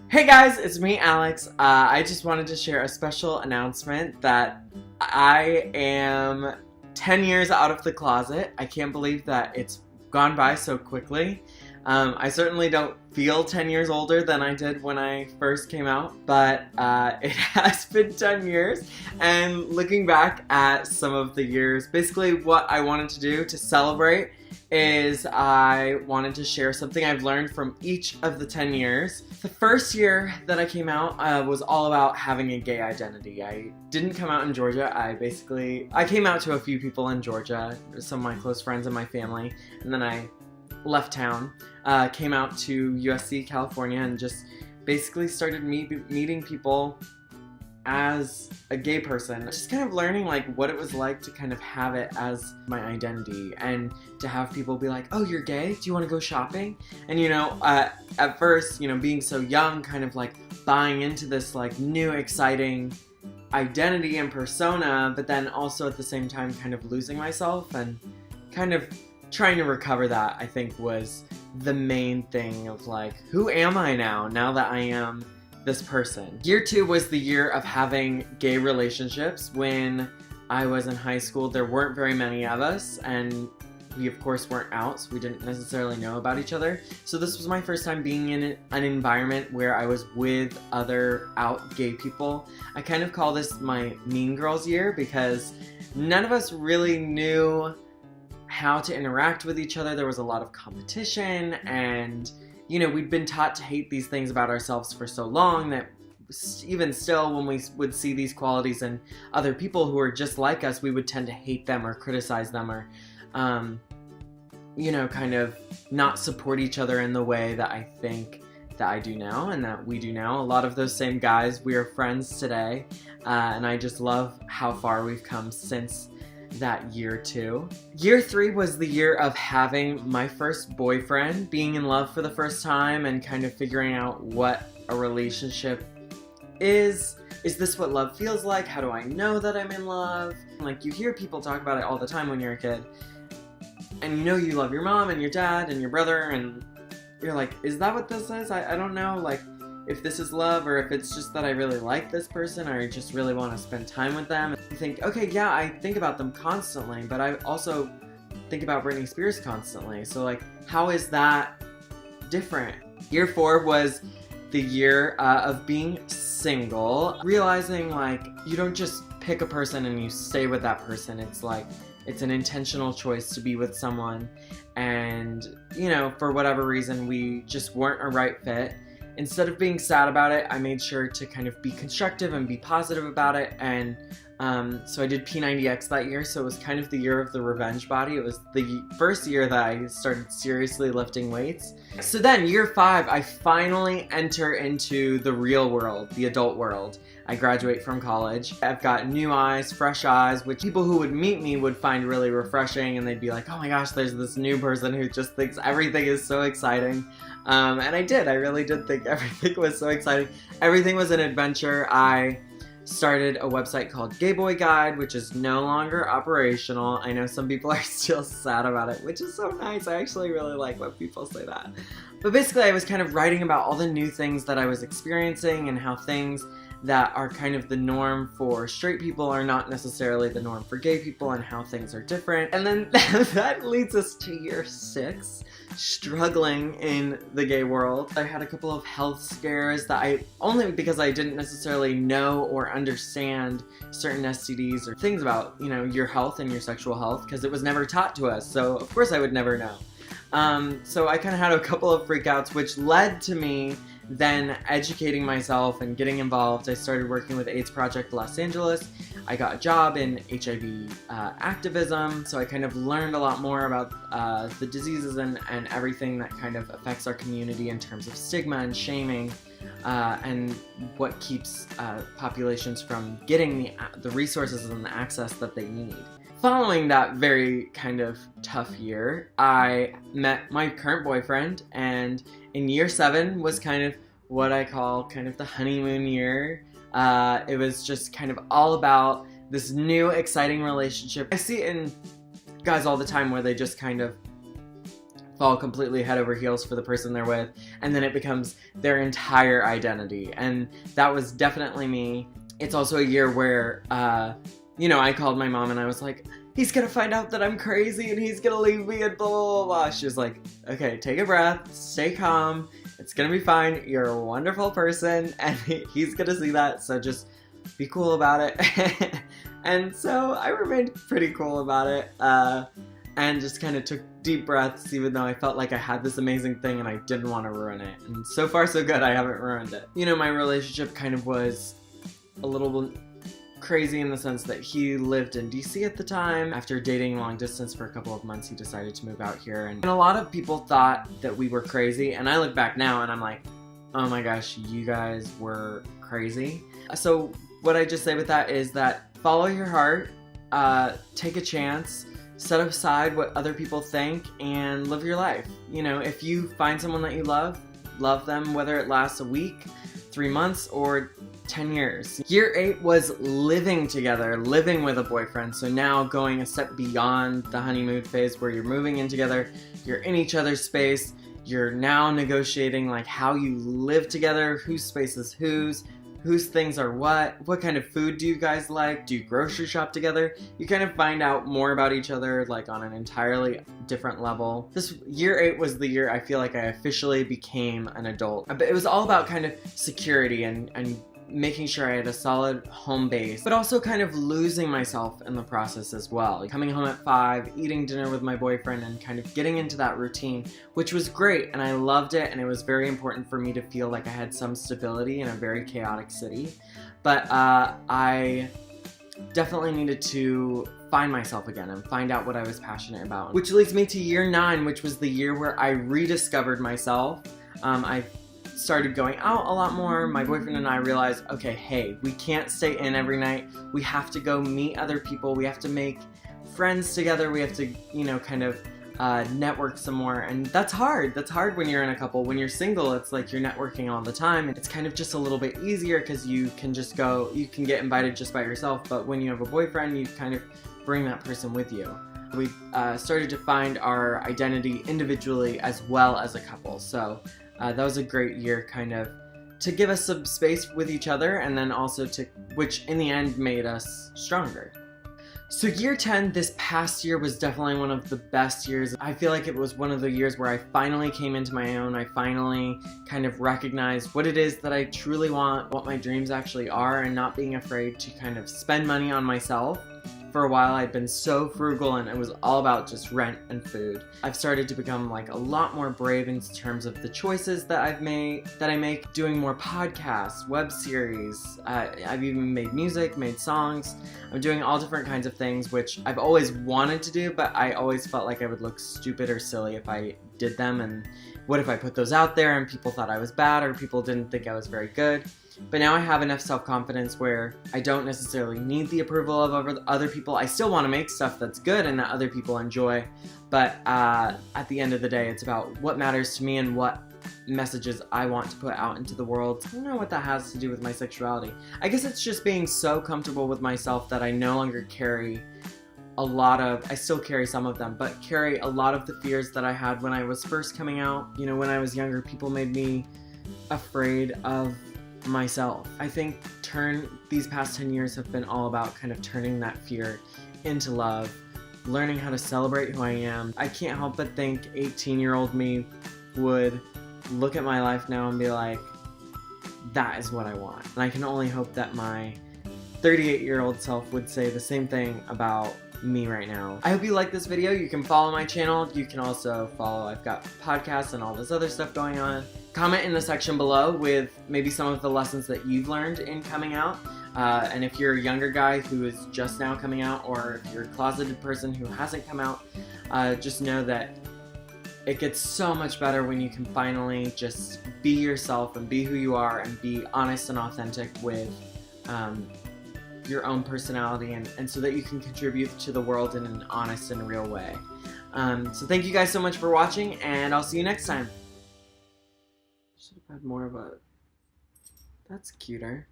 Hey guys, it's me, Alex. I just wanted to share a special announcement that I am 10 years out of the closet. I can't believe that it's gone by so quickly. I certainly don't feel 10 years older than I did when I first came out, but it has been 10 years. And looking back at some of the years, basically what I wanted to do to celebrate is I wanted to share something I've learned from each of the 10 years. The first year that I came out was all about having a gay identity. I didn't come out in Georgia. I came out to a few people in Georgia, some of my close friends and my family, and then I left town, came out to USC, California, and just basically started meeting people as a gay person, just kind of learning like what it was like to kind of have it as my identity and to have people be like, oh, you're gay? Do you want to go shopping? And at first, being so young, kind of like buying into this like new exciting identity and persona, but then also at the same time kind of losing myself and kind of trying to recover that, I think, was the main thing of like, who am I now that I am this person. Year 2 was the year of having gay relationships. When I was in high school, there weren't very many of us, and we of course weren't out, so we didn't necessarily know about each other. So this was my first time being in an environment where I was with other out gay people. I kind of call this my Mean Girls year because none of us really knew how to interact with each other. There was a lot of competition, and we'd been taught to hate these things about ourselves for so long that even still, when we would see these qualities in other people who are just like us, we would tend to hate them or criticize them or, kind of not support each other in the way that I think that I do now and that we do now. A lot of those same guys, we are friends today, and I just love how far we've come since that year 2. Year 3 was the year of having my first boyfriend, being in love for the first time and kind of figuring out what a relationship is. Is this what love feels like? How do I know that I'm in love? Like, you hear people talk about it all the time when you're a kid, and you love your mom and your dad and your brother, and you're like, is that what this is? I don't know, like, if this is love or if it's just that I really like this person or I just really want to spend time with them. I think, okay, yeah, I think about them constantly, but I also think about Britney Spears constantly. So like, how is that different? Year 4 was the year of being single, realizing like you don't just pick a person and you stay with that person. It's like, it's an intentional choice to be with someone, and for whatever reason we just weren't a right fit. Instead of being sad about it, I made sure to kind of be constructive and be positive about it, and so I did P90X that year, so it was kind of the year of the revenge body. It was the first year that I started seriously lifting weights. So then, year 5, I finally enter into the real world, the adult world. I graduate from college. I've got new eyes, fresh eyes, which people who would meet me would find really refreshing, and they'd be like, oh my gosh, there's this new person who just thinks everything is so exciting. And I really did think everything was so exciting. Everything was an adventure. I started a website called Gay Boy Guide, which is no longer operational. I know some people are still sad about it, which is so nice. I actually really like when people say that. But basically, I was kind of writing about all the new things that I was experiencing and how things that are kind of the norm for straight people are not necessarily the norm for gay people, and how things are different. And then that leads us to year 6, struggling in the gay world. I had a couple of health scares that only because I didn't necessarily know or understand certain STDs or things about, your health and your sexual health, because it was never taught to us, so of course I would never know. So I kind of had a couple of freakouts, which led to me then educating myself and getting involved. I started working with AIDS Project Los Angeles. I got a job in HIV activism, so I kind of learned a lot more about the diseases and everything that kind of affects our community in terms of stigma and shaming, and what keeps populations from getting the resources and the access that they need. Following that very kind of tough year, I met my current boyfriend, and in year 7 was kind of what I call kind of the honeymoon year. It was just kind of all about this new exciting relationship. I see it in guys all the time where they just kind of fall completely head over heels for the person they're with, and then it becomes their entire identity. And that was definitely me. It's also a year where, you know, I called my mom and I was like, he's gonna find out that I'm crazy and he's gonna leave me and blah, blah, blah. She was like, okay, take a breath, stay calm, it's gonna be fine, you're a wonderful person, and he's gonna see that, so just be cool about it. And so I remained pretty cool about it, and just kind of took deep breaths, even though I felt like I had this amazing thing and I didn't want to ruin it. And so far so good, I haven't ruined it. You know, my relationship kind of was a little crazy in the sense that he lived in DC at the time. After dating long distance for a couple of months, he decided to move out here. And a lot of people thought that we were crazy, and I look back now and I'm like, oh my gosh, you guys were crazy. So what I just say with that is that follow your heart, take a chance, set aside what other people think, and live your life. You know, if you find someone that you love them, whether it lasts a week, 3 months, or 10 years. Year 8 was living together, living with a boyfriend. So now going a step beyond the honeymoon phase where you're moving in together, you're in each other's space, you're now negotiating like how you live together, whose space is whose things are what kind of food do you guys like, do you grocery shop together? You kind of find out more about each other like on an entirely different level. This year 8 was the year I feel like I officially became an adult. But it was all about kind of security and making sure I had a solid home base, but also kind of losing myself in the process as well. Coming home at 5, eating dinner with my boyfriend, and kind of getting into that routine, which was great, and I loved it, and it was very important for me to feel like I had some stability in a very chaotic city. But I definitely needed to find myself again and find out what I was passionate about. Which leads me to year 9, which was the year where I rediscovered myself. I started going out a lot more. My boyfriend and I realized, okay, hey, we can't stay in every night. We have to go meet other people. We have to make friends together. We have to, you know, kind of network some more. And that's hard. That's hard when you're in a couple. When you're single, it's like you're networking all the time. It's kind of just a little bit easier because you can just go, you can get invited just by yourself. But when you have a boyfriend, you kind of bring that person with you. We started to find our identity individually as well as a couple. So that was a great year kind of to give us some space with each other, and then also which in the end made us stronger. So year 10, this past year, was definitely one of the best years. I feel like it was one of the years where I finally came into my own. I finally kind of recognized what it is that I truly want, what my dreams actually are, and not being afraid to kind of spend money on myself. For a while, I'd been so frugal and it was all about just rent and food. I've started to become like a lot more brave in terms of the choices that I make, doing more podcasts, web series. I've even made music, made songs. I'm doing all different kinds of things, which I've always wanted to do, but I always felt like I would look stupid or silly if I did them. And what if I put those out there and people thought I was bad or people didn't think I was very good? But now I have enough self-confidence where I don't necessarily need the approval of other people. I still want to make stuff that's good and that other people enjoy, but at the end of the day, it's about what matters to me and what messages I want to put out into the world. I don't know what that has to do with my sexuality. I guess it's just being so comfortable with myself that I no longer carry I still carry some of them, but carry a lot of the fears that I had when I was first coming out. You know, when I was younger, people made me afraid of myself. I think these past 10 years have been all about kind of turning that fear into love, learning how to celebrate who I am. I can't help but think 18-year-old me would look at my life now and be like, that is what I want. And I can only hope that my 38-year-old self would say the same thing about me right now. I hope you like this video. You can follow my channel. You can also follow, I've got podcasts and all this other stuff going on. Comment in the section below with maybe some of the lessons that you've learned in coming out. And if you're a younger guy who is just now coming out, or if you're a closeted person who hasn't come out, just know that it gets so much better when you can finally just be yourself and be who you are and be honest and authentic with your own personality, and so that you can contribute to the world in an honest and real way. So thank you guys so much for watching, and I'll see you next time. Should have had more of a... That's cuter.